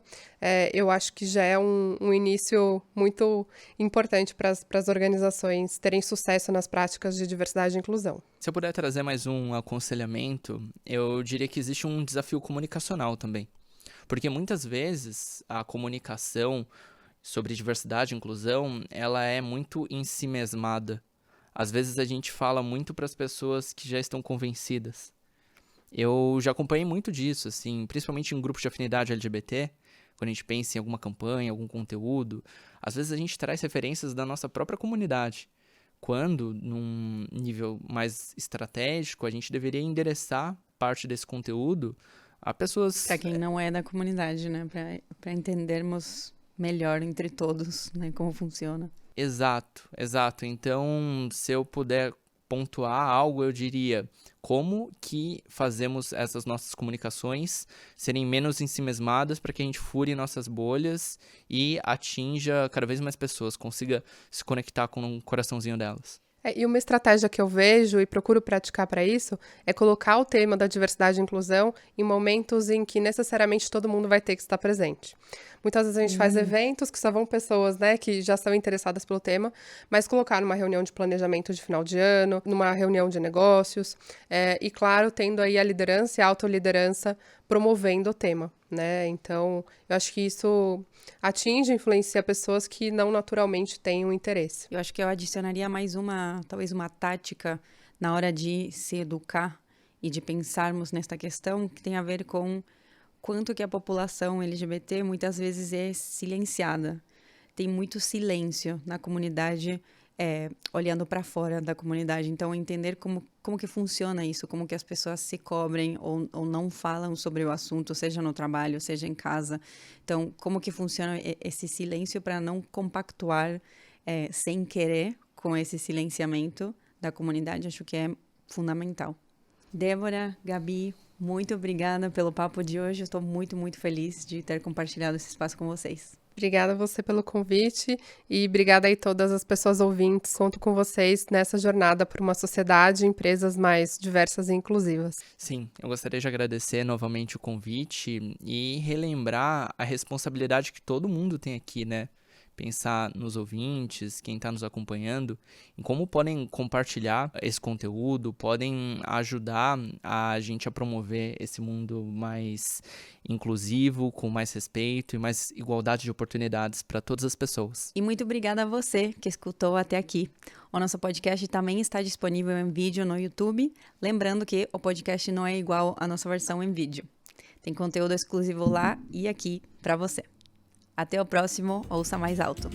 eu acho que já é um início muito importante para as organizações terem sucesso nas práticas de diversidade e inclusão. Se eu puder trazer mais um aconselhamento, eu diria que existe um desafio comunicacional também. Porque muitas vezes a comunicação sobre diversidade e inclusão, ela é muito ensimesmada. Às vezes a gente fala muito para as pessoas que já estão convencidas. Eu já acompanhei muito disso, assim, principalmente em grupos de afinidade LGBT, quando a gente pensa em alguma campanha, algum conteúdo, às vezes a gente traz referências da nossa própria comunidade. Quando, num nível mais estratégico, a gente deveria endereçar parte desse conteúdo a pessoas... Para quem não é da comunidade, né? Para entendermos melhor entre todos, né? Como funciona. Exato. Então, se eu puder pontuar algo, eu diria como que fazemos essas nossas comunicações serem menos ensimesmadas para que a gente fure nossas bolhas e atinja cada vez mais pessoas, consiga se conectar com um coraçãozinho delas. E uma estratégia que eu vejo e procuro praticar para isso é colocar o tema da diversidade e inclusão em momentos em que necessariamente todo mundo vai ter que estar presente. Muitas vezes a gente faz eventos que só vão pessoas, né, que já são interessadas pelo tema, mas colocar numa reunião de planejamento de final de ano, numa reunião de negócios, e claro, tendo aí a liderança e a autoliderança promovendo o tema, né? Então, eu acho que isso atinge e influencia pessoas que não naturalmente têm um interesse. Eu acho que eu adicionaria mais talvez uma tática na hora de se educar e de pensarmos nesta questão que tem a ver com quanto que a população LGBT muitas vezes é silenciada. Tem muito silêncio na comunidade, olhando para fora da comunidade. Então, entender como que funciona isso, como que as pessoas se cobrem ou não falam sobre o assunto, seja no trabalho, seja em casa. Então, como que funciona esse silêncio para não compactuar sem querer com esse silenciamento da comunidade, acho que é fundamental. Débora, Gabi, muito obrigada pelo papo de hoje. Eu estou muito, muito feliz de ter compartilhado esse espaço com vocês. Obrigada a você pelo convite e obrigada aí todas as pessoas ouvintes. Conto com vocês nessa jornada por uma sociedade e empresas mais diversas e inclusivas. Sim, eu gostaria de agradecer novamente o convite e relembrar a responsabilidade que todo mundo tem aqui, né? Pensar nos ouvintes, quem está nos acompanhando, em como podem compartilhar esse conteúdo, podem ajudar a gente a promover esse mundo mais inclusivo, com mais respeito e mais igualdade de oportunidades para todas as pessoas. E muito obrigada a você que escutou até aqui. O nosso podcast também está disponível em vídeo no YouTube. Lembrando que o podcast não é igual à nossa versão em vídeo. Tem conteúdo exclusivo lá e aqui para você. Até o próximo Ouça Mais Alto.